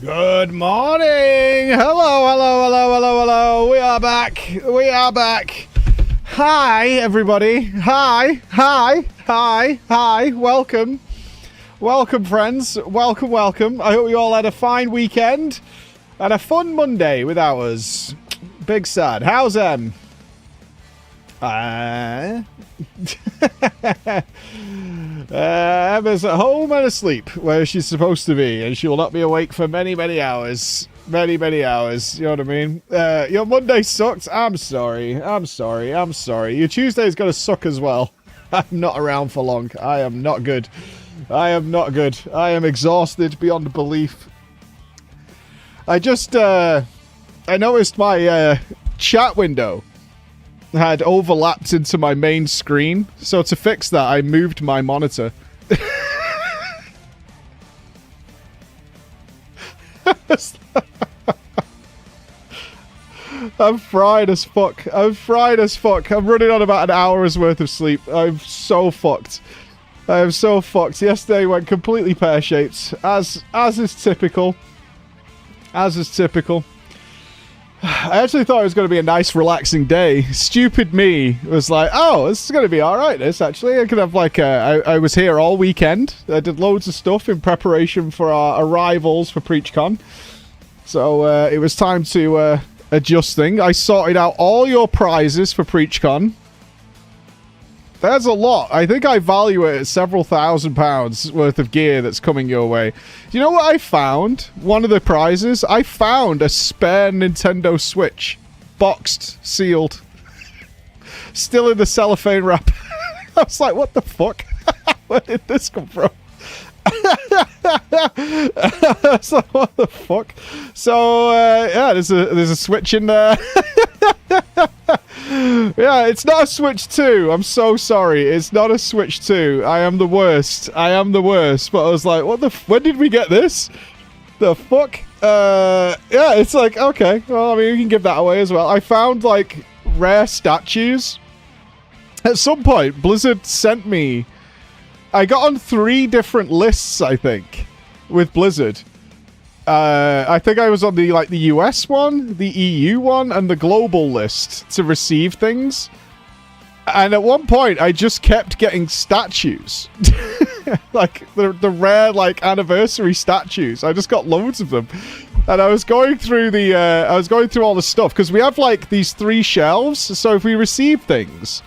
Good morning. Hello. We are back. Hi, everybody. Hi. Welcome, friends. Welcome. I hope you all had a fine weekend and a fun Monday without us. Big sad. How's Emma's at home and asleep where she's supposed to be, and she will not be awake for many hours. Many hours. You know what I mean? Your Monday sucked. I'm sorry. Your Tuesday's gonna suck as well. I'm not around for long. I am not good. I am exhausted beyond belief. I just I noticed my chat window had overlapped into my main screen, so to fix that I moved my monitor. I'm fried as fuck. I'm running on about an hour's worth of sleep. I'm so fucked. Yesterday went completely pear-shaped, as is typical. I actually thought it was going to be a nice, relaxing day. Stupid me was like, oh, this is going to be alright, this, actually. I could have, like, I was here all weekend. I did loads of stuff in preparation for our arrivals for PreachCon. So, it was time to adjust things. I sorted out all your prizes for PreachCon. There's a lot. I think I value it at several £1,000s worth of gear that's coming your way. Do you know what I found? One of the prizes? I found a spare Nintendo Switch. Boxed, sealed. Still in the cellophane wrap. I was like, what the fuck? Where did this come from? I was like, what the fuck? So, yeah, there's a Switch in there. Yeah, it's not a Switch 2. I'm so sorry. It's not a Switch 2. I am the worst. But I was like, when did we get this? The fuck? Yeah, it's like, okay. Well, I mean, we can give that away as well. I found, like, rare statues. At some point, Blizzard sent me... I got on 3 different lists, I think, with Blizzard. I think I was on the US one, the EU one, and the global list to receive things. And at one point, I just kept getting statues. Like, the rare, like, anniversary statues. I just got loads of them. And I was going through all the stuff, because we have, like, these 3 shelves. So if we receive things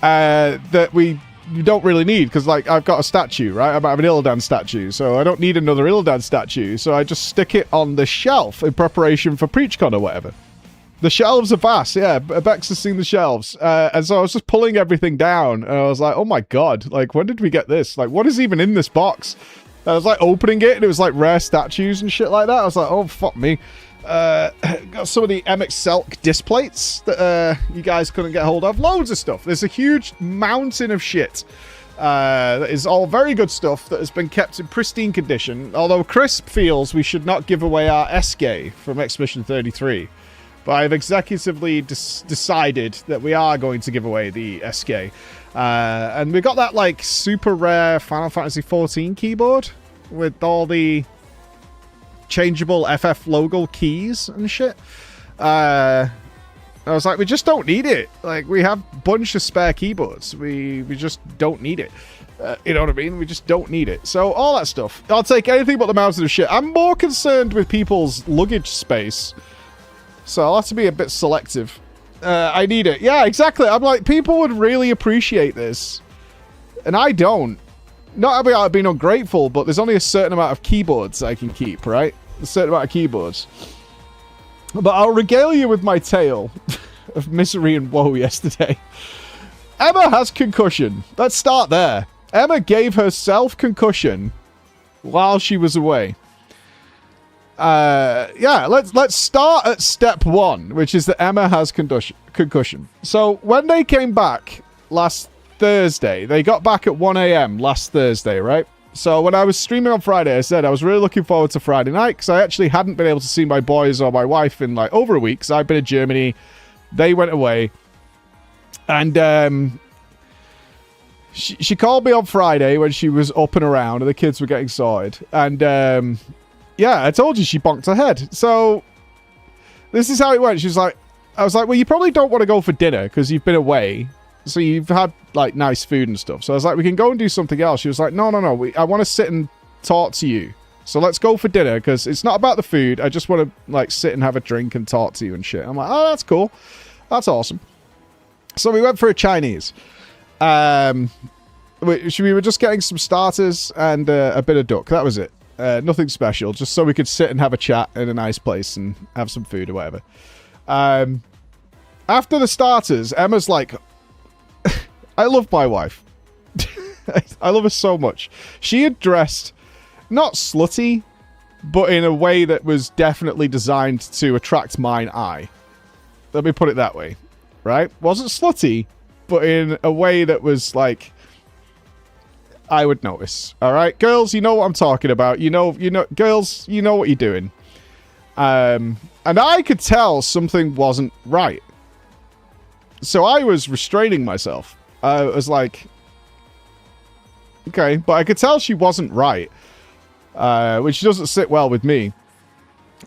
that you don't really need, because, like, I've got a statue, right? I might have an Illidan statue, so I don't need another Illidan statue, so I just stick it on the shelf in preparation for PreachCon or whatever. The shelves are vast, yeah. Bex has seen the shelves. And so I was just pulling everything down, and I was like, oh my god, like, when did we get this? Like, what is even in this box? And I was, like, opening it, and it was, like, rare statues and shit like that. I was like, oh, fuck me. Got some of the MX Selk disc plates that you guys couldn't get hold of. Loads of stuff. There's a huge mountain of shit that is all very good stuff that has been kept in pristine condition. Although Chris feels we should not give away our SK from Expedition 33. But I've executively decided that we are going to give away the SK. And we got that, like, super rare Final Fantasy 14 keyboard with all the changeable FF logo keys and shit. I was like, we just don't need it. Like, we have a bunch of spare keyboards. We just don't need it. You know what I mean? We just don't need it. So, all that stuff. I'll take anything but the mountain of shit. I'm more concerned with people's luggage space. So, I'll have to be a bit selective. I need it. Yeah, exactly. I'm like, people would really appreciate this. And I don't. Not about being ungrateful, but there's only a certain amount of keyboards I can keep, right? A certain amount of keyboards. But I'll regale you with my tale of misery and woe yesterday. Emma has concussion. Let's start there. Emma gave herself concussion while she was away. Yeah, let's start at step 1, which is that Emma has concussion. So when they came back last Thursday, they got back at 1 a.m. last Thursday, right? So when I was streaming on Friday, I said I was really looking forward to Friday night, because I actually hadn't been able to see my boys or my wife in, like, over a week, because I've been in Germany. They went away. And she called me on Friday when she was up and around and the kids were getting sorted. And yeah, I told you she bonked her head. So this is how it went. She was like, I was like, well, you probably don't want to go for dinner because you've been away. So you've had like nice food and stuff. So I was like, we can go and do something else. She was like, no. I want to sit and talk to you. So let's go for dinner because it's not about the food. I just want to like sit and have a drink and talk to you and shit. I'm like, oh, that's cool. That's awesome. So we went for a Chinese. We were just getting some starters and a bit of duck. That was it. Nothing special. Just so we could sit and have a chat in a nice place and have some food or whatever. After the starters, Emma's like, I love my wife. I love her so much. She had dressed not slutty, but in a way that was definitely designed to attract mine eye. Let me put it that way, right? Wasn't slutty, but in a way that was like, I would notice. All right, girls, you know what I'm talking about. You know, girls, you know what you're doing. And I could tell something wasn't right. So I was restraining myself. I was like, okay, but I could tell she wasn't right. Which doesn't sit well with me.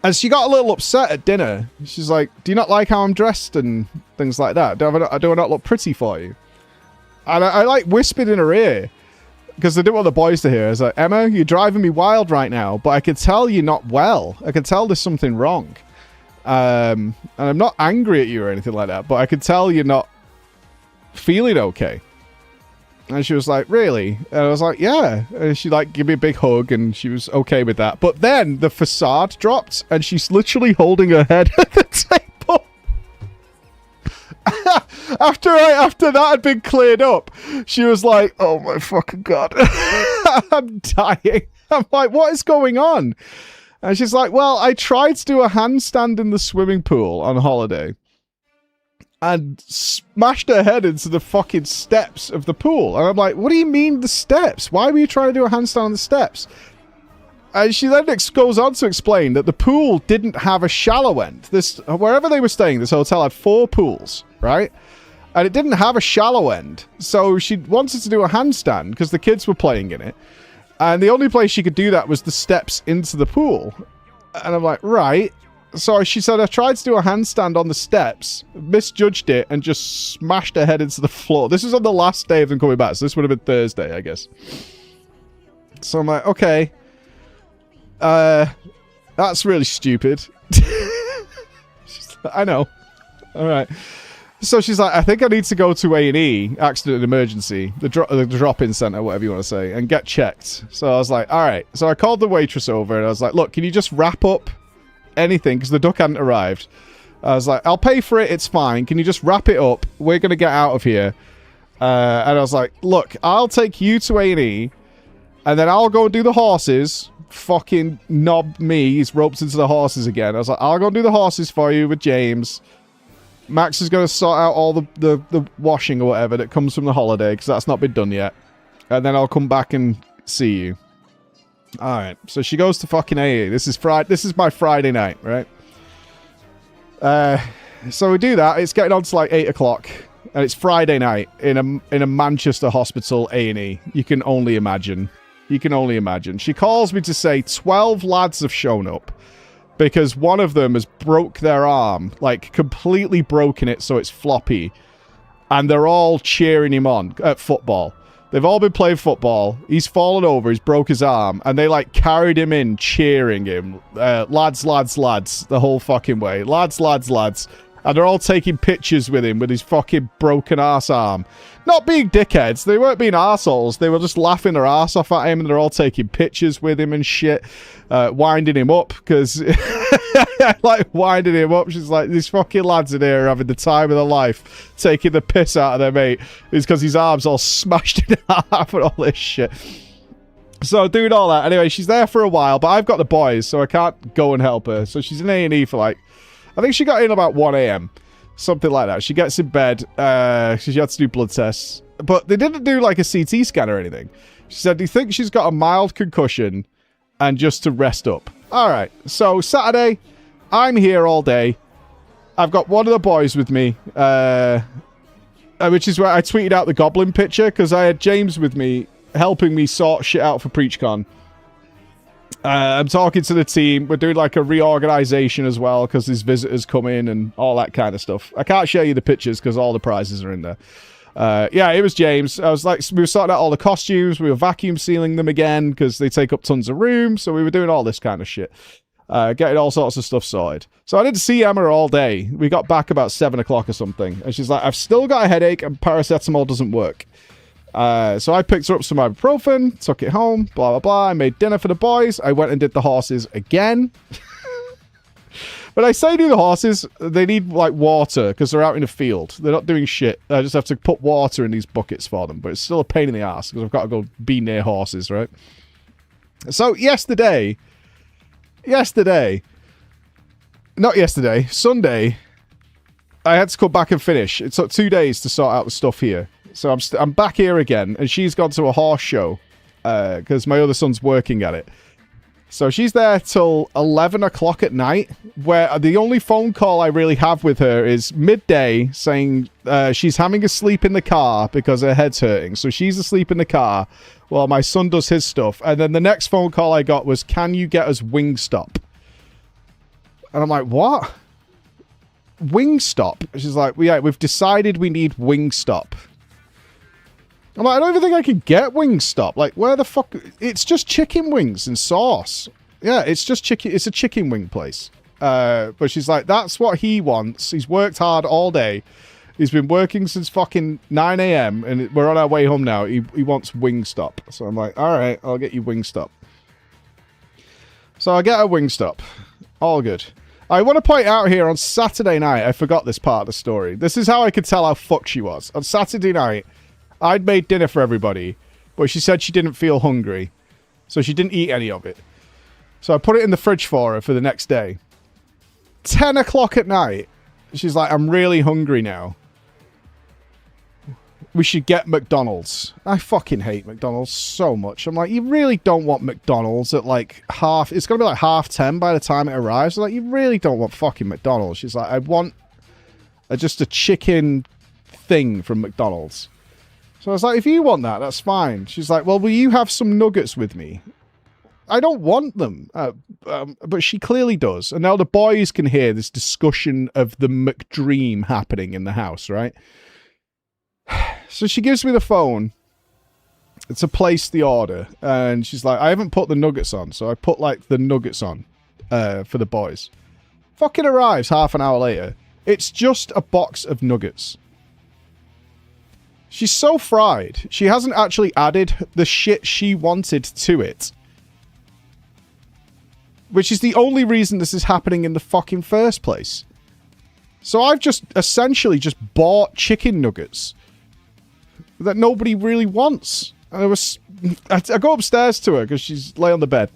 And she got a little upset at dinner. She's like, do you not like how I'm dressed and things like that? Do I not look pretty for you? And I like whispered in her ear because I didn't want the boys to hear. I was like, Emma, you're driving me wild right now, but I could tell you're not well. I could tell there's something wrong. And I'm not angry at you or anything like that, but I could tell you're not feeling okay. And she was like, really? And I was like, yeah. And she like gave me a big hug and she was okay with that. But then the facade dropped and she's literally holding her head at the table. After that had been cleared up, she was like, oh my fucking God. I'm dying. I'm like, what is going on? And she's like, well, I tried to do a handstand in the swimming pool on holiday. And smashed her head into the fucking steps of the pool. And I'm like, what do you mean the steps? Why were you trying to do a handstand on the steps? And she then goes on to explain that the pool didn't have a shallow end. Wherever they were staying, this hotel had 4 pools, right? And it didn't have a shallow end. So she wanted to do a handstand because the kids were playing in it. And the only place she could do that was the steps into the pool. And I'm like, right. So she said, I tried to do a handstand on the steps, misjudged it, and just smashed her head into the floor. This was on the last day of them coming back, so this would have been Thursday, I guess. So I'm like, okay. That's really stupid. I know. All right. So she's like, I think I need to go to A&E, accident and emergency, the drop-in center, whatever you want to say, and get checked. So I was like, all right. So I called the waitress over, and I was like, look, can you just wrap up anything, because the duck hadn't arrived. I was like, I'll pay for it, it's fine. Can you just wrap it up? We're going to get out of here. And I was like, look, I'll take you to A&E, and then I'll go do the horses. Fucking knob me, he's roped into the horses again. I was like, I'll go do the horses for you with James. Max is going to sort out all the washing or whatever that comes from the holiday, because that's not been done yet. And then I'll come back and see you. Alright, so she goes to fucking A&E. This is my Friday night, right? So we do that. It's getting on to like 8 o'clock. And it's Friday night in a Manchester hospital A&E. You can only imagine. You can only imagine. She calls me to say 12 lads have shown up. Because one of them has broke their arm. Like, completely broken it so it's floppy. And they're all cheering him on at football. They've all been playing football. He's fallen over. He's broke his arm. And they, like, carried him in, cheering him. Lads, lads, lads. The whole fucking way. Lads, lads, lads. And they're all taking pictures with him with his fucking broken ass arm. Not being dickheads. They weren't being arseholes. They were just laughing their ass off at him. And they're all taking pictures with him and shit. Winding him up. Because, like, winding him up. She's like, these fucking lads in here are having the time of their life. Taking the piss out of their mate. It's because his arm's all smashed in half and all this shit. So, doing all that. Anyway, she's there for a while. But I've got the boys. So I can't go and help her. So she's in A&E for, like, I think she got in about 1 a.m. Something like that. She gets in bed. She had to do blood tests. But they didn't do like a CT scan or anything. She said, do you think she's got a mild concussion and just to rest up? All right. So Saturday, I'm here all day. I've got one of the boys with me. Which is where I tweeted out the goblin picture because I had James with me helping me sort shit out for PreachCon. I'm talking to the team. We're doing like a reorganization as well because these visitors come in and all that kind of stuff. I can't show you the pictures because all the prizes are in there. Yeah, it was James. I was like, we were sorting out all the costumes. We were vacuum sealing them again because they take up tons of room. So we were doing all this kind of shit. Getting all sorts of stuff sorted. So I didn't see Emma all day. We got back about 7 o'clock or something. And she's like, I've still got a headache and paracetamol doesn't work. So I picked her up some ibuprofen, took it home, blah, blah, blah. I made dinner for the boys. I went and did the horses again. But I say do the horses, they need, like, water because they're out in the field. They're not doing shit. I just have to put water in these buckets for them. But it's still a pain in the ass because I've got to go be near horses, right? So Sunday, I had to come back and finish. It took 2 days to sort out the stuff here. So I'm back here again, and she's gone to a horse show because my other son's working at it. So she's there till 11 o'clock at night, where the only phone call I really have with her is midday saying she's having a sleep in the car because her head's hurting. So she's asleep in the car while my son does his stuff. And then the next phone call I got was, can you get us Wingstop? And I'm like, what? Wingstop? She's like, well, yeah, we've decided we need Wingstop. I'm like, I don't even think I can get Wingstop. Like, where the fuck? It's just chicken wings and sauce. Yeah, it's just chicken. It's a chicken wing place. But she's like, that's what he wants. He's worked hard all day. He's been working since fucking 9 a.m. and we're on our way home now. He wants Wingstop. So I'm like, all right, I'll get you Wingstop. So I get a Wingstop. All good. I want to point out here on Saturday night, I forgot this part of the story. This is how I could tell how fucked she was. On Saturday night, I'd made dinner for everybody, but she said she didn't feel hungry, so she didn't eat any of it. So I put it in the fridge for her for the next day. 10 o'clock at night, she's like, I'm really hungry now. We should get McDonald's. I fucking hate McDonald's so much. I'm like, you really don't want McDonald's at like half... It's going to be like 10:30 by the time it arrives. I'm like, you really don't want fucking McDonald's. She's like, I want just a chicken thing from McDonald's. So I was like, if you want that, that's fine. She's like, well, will you have some nuggets with me? I don't want them. But she clearly does. And now the boys can hear this discussion of the McDream happening in the house, right? So she gives me the phone to place the order. And she's like, I haven't put the nuggets on. So I put, like, the nuggets on for the boys. Fucking arrives half an hour later. It's just a box of nuggets. She's so fried. She hasn't actually added the shit she wanted to it. Which is the only reason this is happening in the fucking first place. So I've just essentially just bought chicken nuggets that nobody really wants. And I go upstairs to her because she's lay on the bed.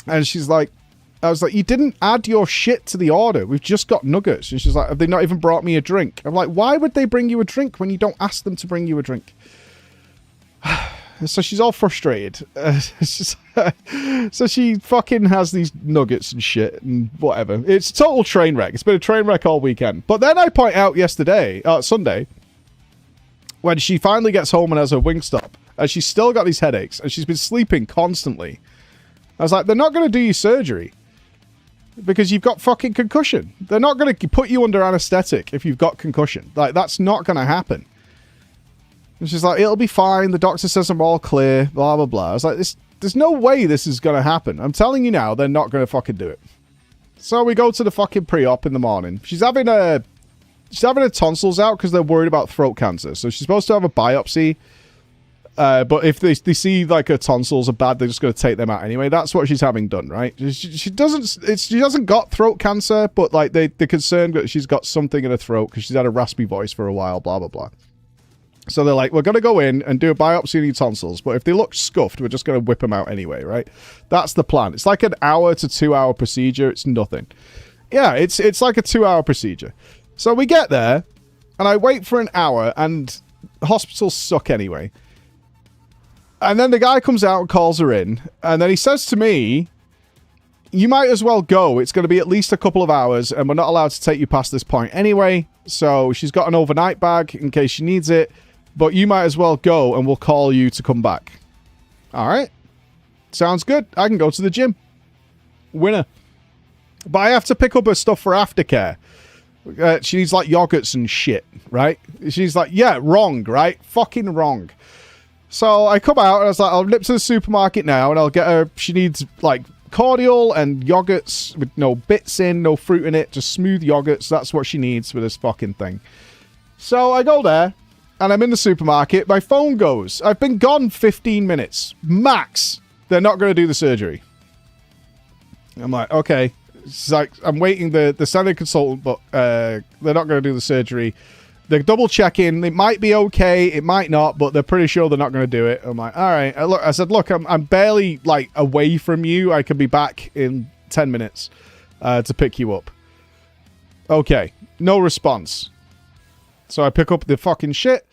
And she's like, I was like, you didn't add your shit to the order. We've just got nuggets. And she's like, have they not even brought me a drink? I'm like, why would they bring you a drink when you don't ask them to bring you a drink? So she's all frustrated. So she fucking has these nuggets and shit and whatever. It's a total train wreck. It's been a train wreck all weekend. But then I point out Sunday, when she finally gets home and has her Wingstop, and she's still got these headaches, and she's been sleeping constantly. I was like, they're not going to do you surgery. Because you've got fucking concussion. They're not going to put you under anesthetic if you've got concussion. Like, that's not going to happen. And she's like, it'll be fine. The doctor says I'm all clear. Blah, blah, blah. I was like, there's no way this is going to happen. I'm telling you now, they're not going to fucking do it. So we go to the fucking pre-op in the morning. She's having her tonsils out because they're worried about throat cancer. So she's supposed to have a biopsy. But if they see like her tonsils are bad, they're just going to take them out anyway. That's what she's having done, right? She hasn't got throat cancer, but like they're concerned that she's got something in her throat because she's had a raspy voice for a while, blah, blah, blah. So they're like, we're going to go in and do a biopsy on your tonsils, but if they look scuffed, we're just going to whip them out anyway, right? That's the plan. It's like an 1 to 2 hour procedure. It's nothing. Yeah, it's like a 2 hour procedure. So we get there, and I wait for an hour, and hospitals suck anyway. And then the guy comes out and calls her in. And then he says to me, you might as well go. It's going to be at least a couple of hours. And we're not allowed to take you past this point anyway. So she's got an overnight bag in case she needs it. But you might as well go and we'll call you to come back. All right. Sounds good. I can go to the gym. Winner. But I have to pick up her stuff for aftercare. She needs like yogurts and shit, right? She's like, yeah, wrong, right? Fucking wrong. So I come out and I was like, I'll nip to the supermarket now and I'll get her. She needs like cordial and yogurts with no bits in, no fruit in it, just smooth yogurts. That's what she needs for this fucking thing. So I go there and I'm in the supermarket. My phone goes. I've been gone 15 minutes. Max. They're not going to do the surgery. I'm like, okay. It's like, I'm waiting. The sending consultant, but they're not going to do the surgery. They're double checking. It might be okay. It might not, but they're pretty sure they're not going to do it. I'm like, all right. I said, look, I'm barely like away from you. I could be back in 10 minutes to pick you up. Okay. No response. So I pick up the fucking shit.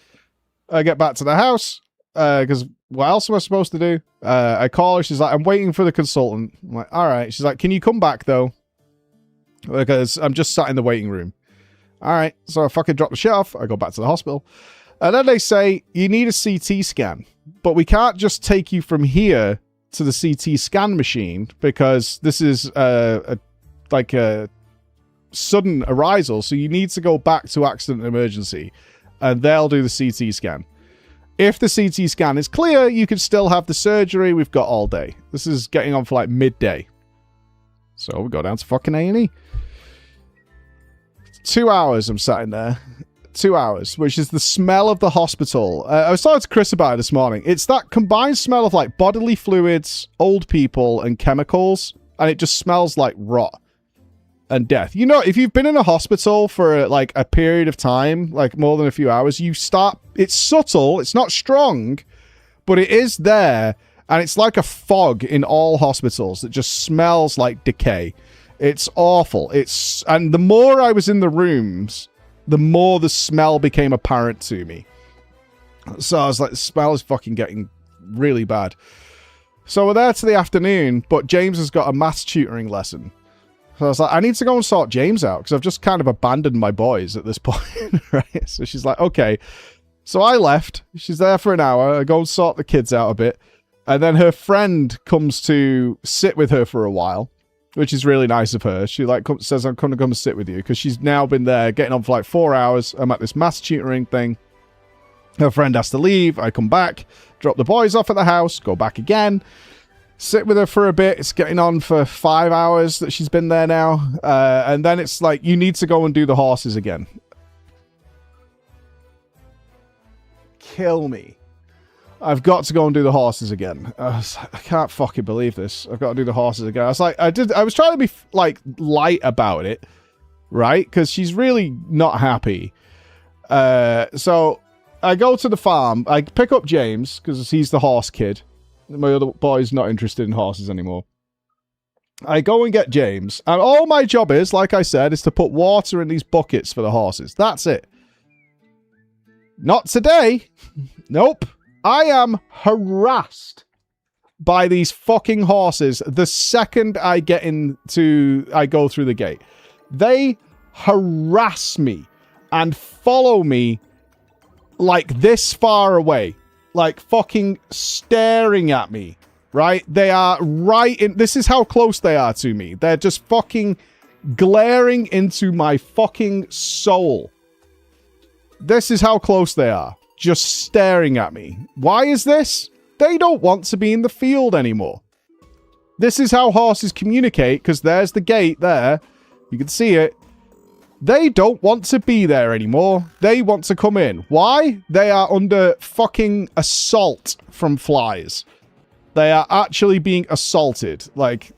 I get back to the house because what else am I supposed to do? I call her. She's like, I'm waiting for the consultant. I'm like, all right. She's like, can you come back though? Because I'm just sat in the waiting room. All right, so I fucking drop the shit off. I go back to the hospital. And then they say, you need a CT scan. But we can't just take you from here to the CT scan machine because this is like a sudden arisal. So you need to go back to accident and emergency. And they'll do the CT scan. If the CT scan is clear, you can still have the surgery. We've got all day. This is getting on for like midday. So we go down to fucking A&E. 2 hours I'm sat in there. 2 hours, which is the smell of the hospital. I was talking to Chris about it this morning. It's that combined smell of like bodily fluids, old people, and chemicals. And it just smells like rot and death. You know, if you've been in a hospital for like a period of time, like more than a few hours, you start... It's subtle. It's not strong, but it is there. And it's like a fog in all hospitals that just smells like decay. It's awful. And the more I was in the rooms, the more the smell became apparent to me. So I was like, the smell is fucking getting really bad. So we're there to the afternoon, but James has got a maths tutoring lesson. So I was like, I need to go and sort James out because I've just kind of abandoned my boys at this point, right? So she's like, okay. So I left. She's there for an hour. I go and sort the kids out a bit. And then her friend comes to sit with her for a while, which is really nice of her. She like says, I'm going to come and sit with you because she's now been there getting on for like 4 hours. I'm at this maths tutoring thing. Her friend has to leave. I come back, drop the boys off at the house, go back again, sit with her for a bit. It's getting on for 5 hours that she's been there now. And then it's like, you need to go and do the horses again. Kill me. I've got to go and do the horses again. I can't fucking believe this. I've got to do the horses again. I was like, I was trying to be like light about it, right? Because she's really not happy. So I go to the farm. I pick up James because he's the horse kid. My other boy's not interested in horses anymore. I go and get James. And all my job is, like I said, is to put water in these buckets for the horses. That's it. Not today. Nope. I am harassed by these fucking horses the second I go through the gate. They harass me and follow me like this far away. Like fucking staring at me, right? They are right in... This is how close they are to me. They're just fucking glaring into my fucking soul. This is how close they are. Just staring at me. Why is this? They don't want to be in the field anymore. This is how horses communicate, because there's the gate there. You can see it. They don't want to be there anymore. They want to come in. Why? They are under fucking assault from flies. They are actually being assaulted. Like,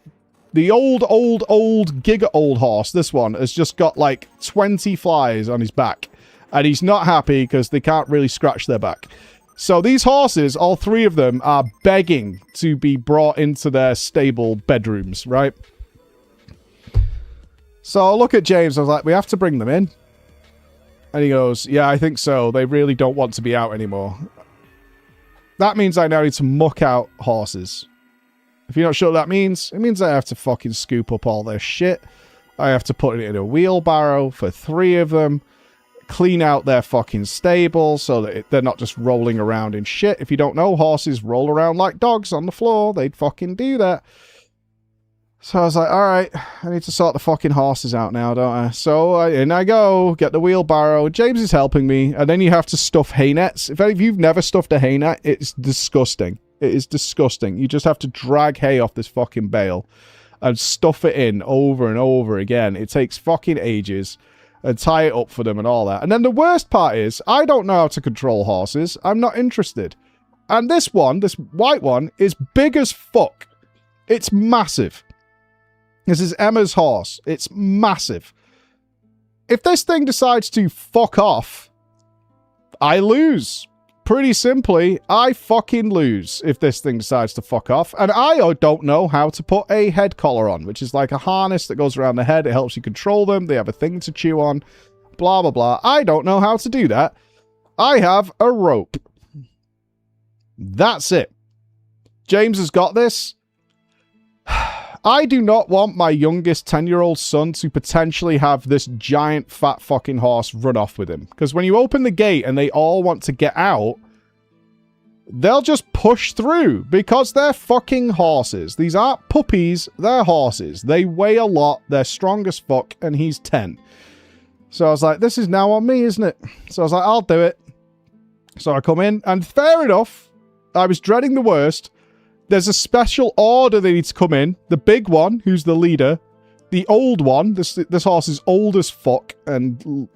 the old giga old horse, this one, has just got like 20 flies on his back. And he's not happy because they can't really scratch their back. So these horses, all three of them, are begging to be brought into their stable bedrooms, right? So I look at James. I was like, we have to bring them in. And he goes, yeah, I think so. They really don't want to be out anymore. That means I now need to muck out horses. If you're not sure what that means, it means I have to fucking scoop up all their shit. I have to put it in a wheelbarrow for 3 of them. clean out their fucking stable so that they're not just rolling around in shit. If you don't know, horses roll around like dogs on the floor. They'd fucking do that. So I was like, all right, I need to sort the fucking horses out now, don't I? So in I go, get the wheelbarrow. James is helping me, and then you have to stuff hay nets. If any of you've never stuffed a hay net, it's disgusting. It is disgusting. You just have to drag hay off this fucking bale and stuff it in over and over again. It takes fucking ages, and tie it up for them and all that. And then the worst part is, I don't know how to control horses. I'm not interested. And this one, this white one, is big as fuck. It's massive. This is Emma's horse. It's massive. If this thing decides to fuck off, I lose. Pretty simply, I fucking lose if this thing decides to fuck off. And I don't know how to put a head collar on, which is like a harness that goes around the head. It helps you control them. They have a thing to chew on. Blah, blah, blah. I don't know how to do that. I have a rope. That's it. James has got this. I do not want my youngest 10-year-old son to potentially have this giant fat fucking horse run off with him. Because when you open the gate and they all want to get out, they'll just push through because they're fucking horses. These aren't puppies, they're horses. They weigh a lot, they're strong as fuck, and he's 10. So I was like, this is now on me, isn't it? So I was like, I'll do it. So I come in, and fair enough, I was dreading the worst. There's a special order they need to come in. The big one, who's the leader. The old one. This horse is old as fuck and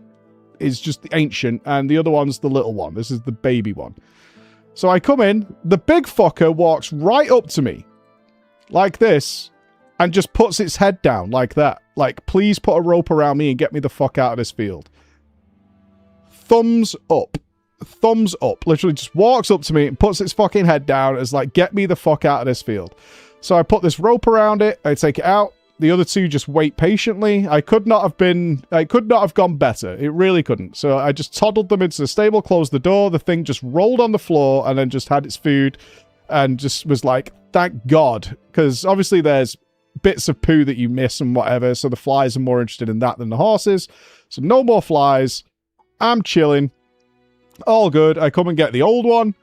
is just ancient. And the other one's the little one. This is the baby one. So I come in. The big fucker walks right up to me. Like this. And just puts its head down like that. Like, please put a rope around me and get me the fuck out of this field. Thumbs up. Thumbs up. Literally just walks up to me and puts its fucking head down as like, get me the fuck out of this field. So I put this rope around it. I take it out. The other two just wait patiently. I could not have gone better. It really couldn't. So I just toddled them into the stable, closed the door. The thing just rolled on the floor and then just had its food and just was like, thank God. Because obviously there's bits of poo that you miss and whatever. So the flies are more interested in that than the horses. So no more flies. I'm chilling. All good. I come and get the old one.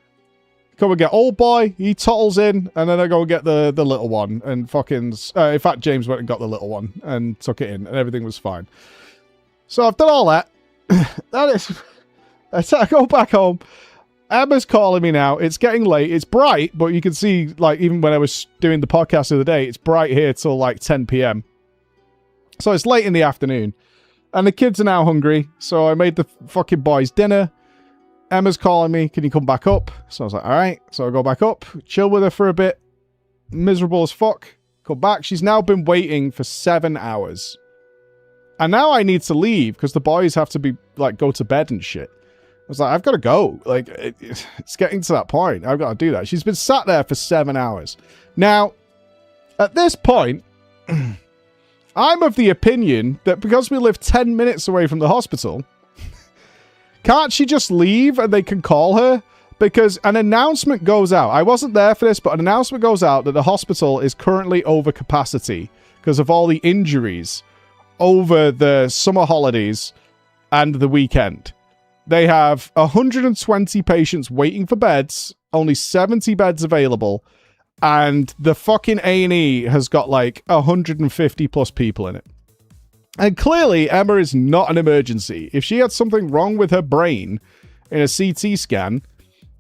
Come and get old boy. He toddles in. And then I go and get the little one. And fucking... in fact, James went and got the little one. And took it in. And everything was fine. So I've done all that. That is... I go back home. Emma's calling me now. It's getting late. It's bright. But you can see, like, even when I was doing the podcast the other day, it's bright here till, like, 10 p.m. So it's late in the afternoon. And the kids are now hungry. So I made the fucking boys dinner. Emma's calling me, can you come back up? So I was like, all right. So I go back up, chill with her for a bit. Miserable as fuck. Come back. She's now been waiting for 7 hours. And now I need to leave because the boys have to be, like, go to bed and shit. I was like, I've got to go. Like, it's getting to that point. I've got to do that. She's been sat there for 7 hours. Now, at this point, I'm of the opinion that because we live 10 minutes away from the hospital... Can't she just leave and they can call her? Because an announcement goes out. I wasn't there for this, but an announcement goes out that the hospital is currently over capacity because of all the injuries over the summer holidays and the weekend. They have 120 patients waiting for beds, only 70 beds available, and the fucking A&E has got like 150 plus people in it. And clearly, Emma is not an emergency. If she had something wrong with her brain in a CT scan,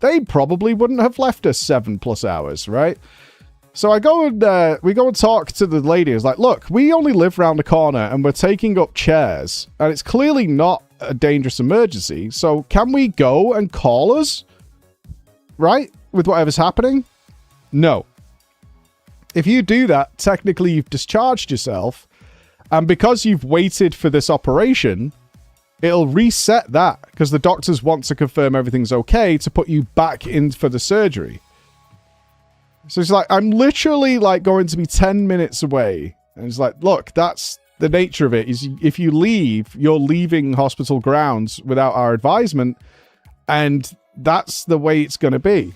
they probably wouldn't have left her 7+ hours, right? So I go and we go and talk to the lady. It's like, look, we only live round the corner and we're taking up chairs, and it's clearly not a dangerous emergency. So can we go and call us, right, with whatever's happening? No. If you do that, technically you've discharged yourself. And because you've waited for this operation, it'll reset that because the doctors want to confirm everything's okay to put you back in for the surgery. So it's like, I'm literally like going to be 10 minutes away. And it's like, look, that's the nature of it is if you leave, you're leaving hospital grounds without our advisement. And that's the way it's going to be.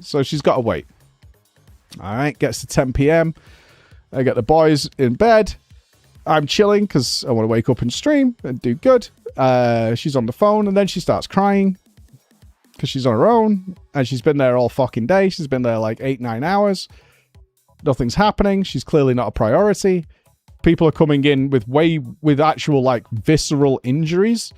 So she's got to wait. All right. Gets to 10 p.m. I get the boys in bed. I'm chilling because I want to wake up and stream and do good. She's on the phone and then she starts crying because she's on her own and she's been there all fucking day. She's been there like 8-9 hours. Nothing's happening. She's clearly not a priority. People are coming in with actual like visceral injuries,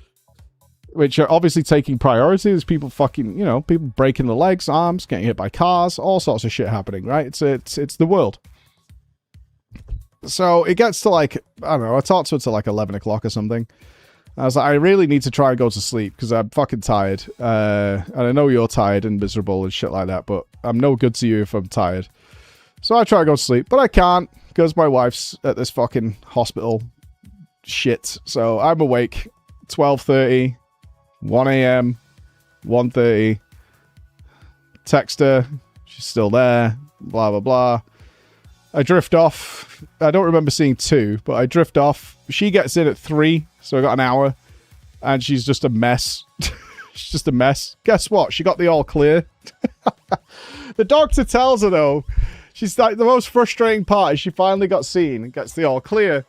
which are obviously taking priority. There's people fucking, you know, people breaking their legs, arms, getting hit by cars, all sorts of shit happening, right? It's the world. So it gets to like, I don't know, I talked to her till like 11 o'clock or something. I was like, I really need to try and go to sleep because I'm fucking tired. And I know you're tired and miserable and shit like that, but I'm no good to you if I'm tired. So I try to go to sleep, but I can't because my wife's at this fucking hospital shit. So I'm awake 12:30, 1 a.m., 1:30. Text her. She's still there. Blah, blah, blah. I drift off. I don't remember seeing 2, but I drift off. She gets in at 3, so I got an hour. And she's just a mess. She's just a mess. Guess what? She got the all clear. The doctor tells her, though, she's like, the most frustrating part is she finally got seen and gets the all clear.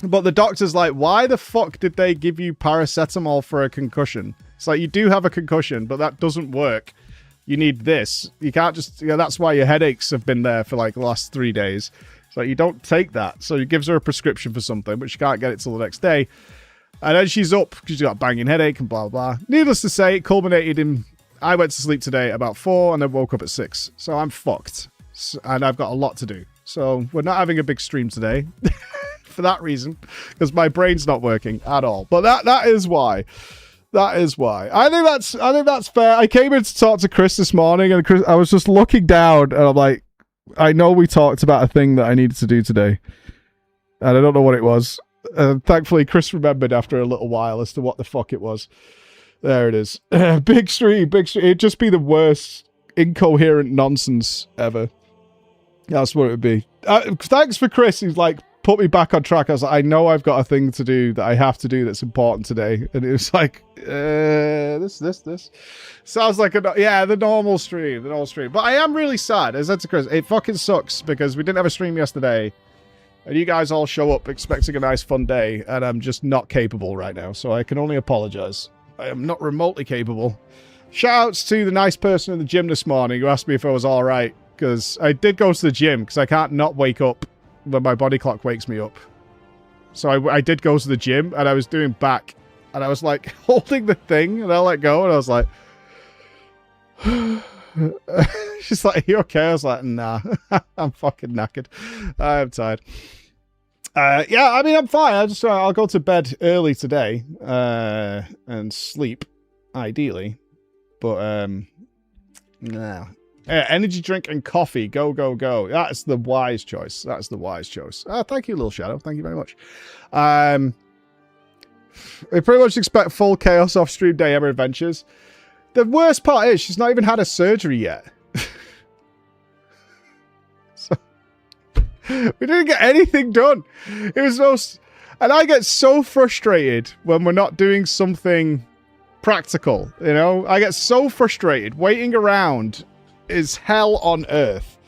But the doctor's like, why the fuck did they give you paracetamol for a concussion? It's like, you do have a concussion, but that doesn't work. You need this. You can't just, you know, that's why your headaches have been there for like the last 3 days. So you don't take that. So he gives her a prescription for something, but she can't get it till the next day. And then she's up because she's got a banging headache and blah, blah, blah. Needless to say, it culminated in, I went to sleep today about 4 and then woke up at 6. So I'm fucked. And I've got a lot to do. So we're not having a big stream today for that reason, because my brain's not working at all. But that is why. That is why. I think that's fair. I came in to talk to Chris this morning, and Chris, I was just looking down, and I'm like, I know we talked about a thing that I needed to do today, and I don't know what it was. Thankfully, Chris remembered after a little while as to what the fuck it was. There it is. Big stream, big stream. It'd just be the worst incoherent nonsense ever. That's what it would be. Thanks for Chris. He's like, put me back on track. I was like, I know I've got a thing to do that I have to do that's important today. And it was like, this. Sounds like the normal stream, But I am really sad. As I said to Chris, it fucking sucks because we didn't have a stream yesterday. And you guys all show up expecting a nice fun day. And I'm just not capable right now. So I can only apologize. I am not remotely capable. Shoutouts to the nice person in the gym this morning who asked me if I was all right. Because I did go to the gym because I can't not wake up when my body clock wakes me up. So I did go to the gym and I was doing back and I was like holding the thing and I let go and I was like, she's like, are you okay? I was like, nah, I'm fucking knackered. I'm tired. Yeah, I mean, I'm fine. I'll go to bed early today and sleep, ideally. But, nah. Energy drink and coffee. Go, go, go. That's the wise choice. That's the wise choice. Thank you, Little Shadow. Thank you very much. We pretty much expect full chaos off stream day ever adventures. The worst part is she's not even had a surgery yet. So we didn't get anything done. It was most... And I get so frustrated when we're not doing something practical, you know? I get so frustrated. Waiting around is hell on earth.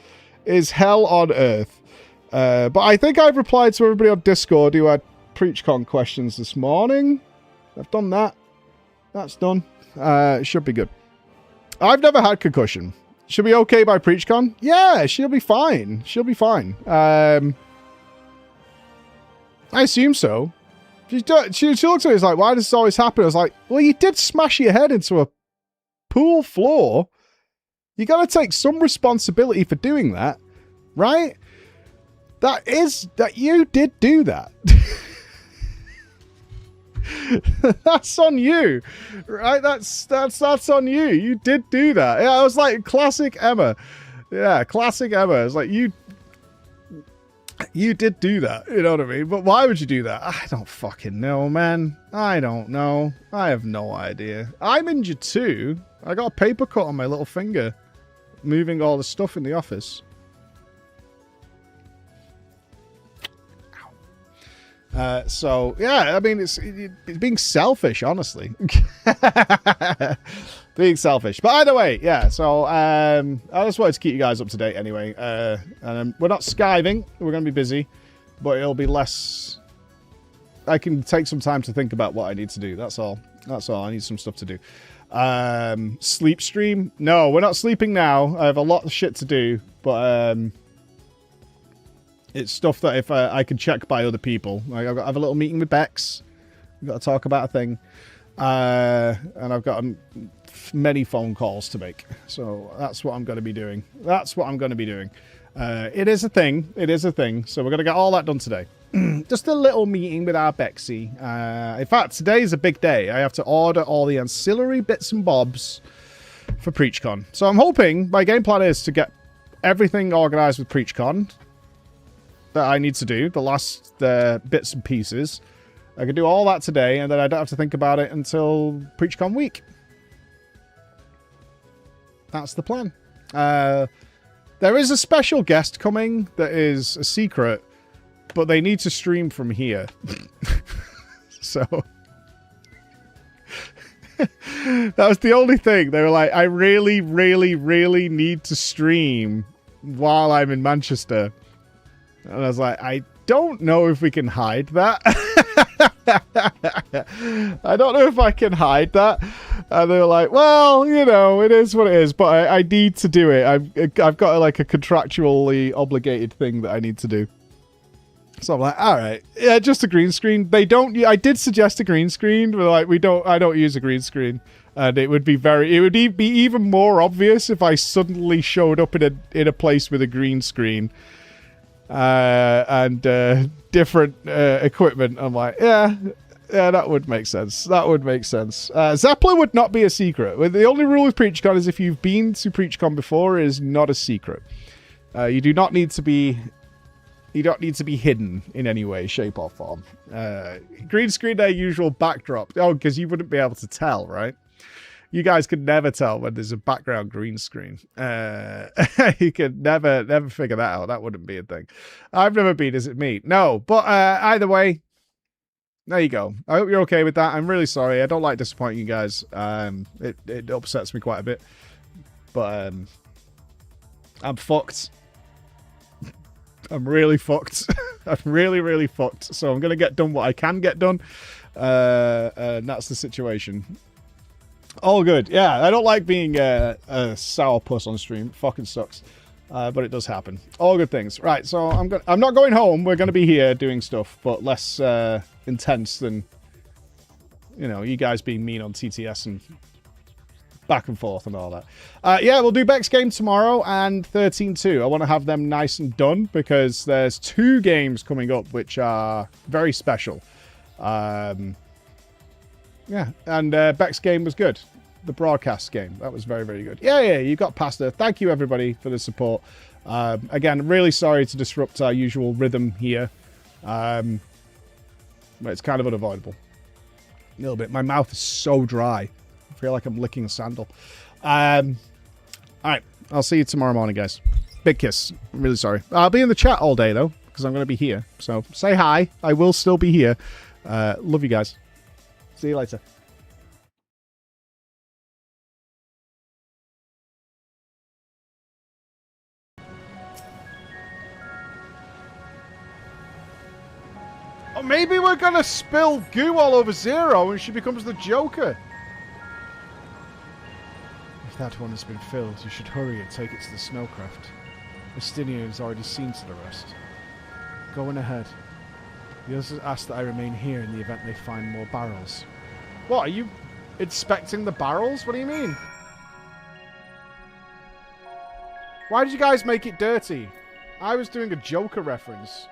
But I think I've replied to everybody on Discord who had PreachCon questions this morning. I've done that. That's done. It should be good. I've never had concussion. She'll be okay by PreachCon? Yeah, she'll be fine. She'll be fine. I assume so. She looked at me, it's like, why does this always happen? I was like, well, you did smash your head into a pool floor. You got to take some responsibility for doing that, right? That you did do that. That's on you, right? That's on you. You did do that. Yeah, I was like, classic Emma. Yeah, classic Emma. It's like, you did do that. You know what I mean? But why would you do that? I don't fucking know, man. I don't know. I have no idea. I'm injured too. I got a paper cut on my little finger, moving all the stuff in the office. So yeah, I mean, it's being selfish, honestly. Being selfish. But either way, yeah. So I just wanted to keep you guys up to date anyway. And we're not skiving. We're going to be busy. but it'll be less... I can take some time to think about what I need to do. That's all. That's all. I need some stuff to do. Sleep stream? No, we're not sleeping now. I have a lot of shit to do, but it's stuff that if I can check by other people. Like I've got to have a little meeting with Bex. We've got to talk about a thing. And I've got many phone calls to make. So that's what I'm going to be doing. That's what I'm going to be doing. It is a thing. It is a thing. So we're going to get all that done today. Just a little meeting with our Bexy. In fact, today is a big day. I have to order all the ancillary bits and bobs for PreachCon. So I'm hoping, my game plan is to get everything organized with PreachCon that I need to do, the last bits and pieces. I can do all that today, and then I don't have to think about it until PreachCon week. That's the plan. There is a special guest coming that is a secret, but they need to stream from here. So that was the only thing. They were like, I really, really, really need to stream while I'm in Manchester. And I was like, I don't know if we can hide that. I don't know if I can hide that. And they were like, well, you know, it is what it is, but I need to do it. I've got like a contractually obligated thing that I need to do. So I'm like, all right, yeah, just a green screen. They don't. I did suggest a green screen, but like I don't use a green screen, and it would be be even more obvious if I suddenly showed up in a place with a green screen, and different equipment. I'm like, yeah, that would make sense. That would make sense. Zeppelin would not be a secret. The only rule with PreachCon is if you've been to PreachCon before, it is not a secret. You do not need to be. You don't need to be hidden in any way, shape, or form. Green screen, their usual backdrop. Oh, because you wouldn't be able to tell, right? You guys could never tell when there's a background green screen. You could never figure that out. That wouldn't be a thing. I've never been. Is it me? No. But either way, there you go. I hope you're okay with that. I'm really sorry. I don't like disappointing you guys. It upsets me quite a bit. But I'm fucked. I'm really fucked. I'm really, really fucked. So I'm going to get done what I can get done. And that's the situation. All good. Yeah, I don't like being a sourpuss on stream. It fucking sucks. But it does happen. All good things. Right, so I'm not going home. We're going to be here doing stuff, but less intense than, you know, you guys being mean on TTS and back and forth and all that. Yeah, we'll do Beck's game tomorrow and 13-2. I want to have them nice and done because there's 2 games coming up which are very special. Yeah, and Beck's game was good. The broadcast game. That was very, very good. Yeah, you got past it. Thank you, everybody, for the support. Again, really sorry to disrupt our usual rhythm here. But it's kind of unavoidable. A little bit. My mouth is so dry. I feel like I'm licking a sandal. All right. I'll see you tomorrow morning, guys. Big kiss. I'm really sorry. I'll be in the chat all day, though, because I'm going to be here. So say hi. I will still be here. Love you guys. See you later. Or maybe we're going to spill goo all over Zero and she becomes the Joker. If that one has been filled, you should hurry and take it to the snowcraft. Estinian has already seen to the rest. Going ahead. The others ask that I remain here in the event they find more barrels. What, are you inspecting the barrels? What do you mean? Why did you guys make it dirty? I was doing a Joker reference.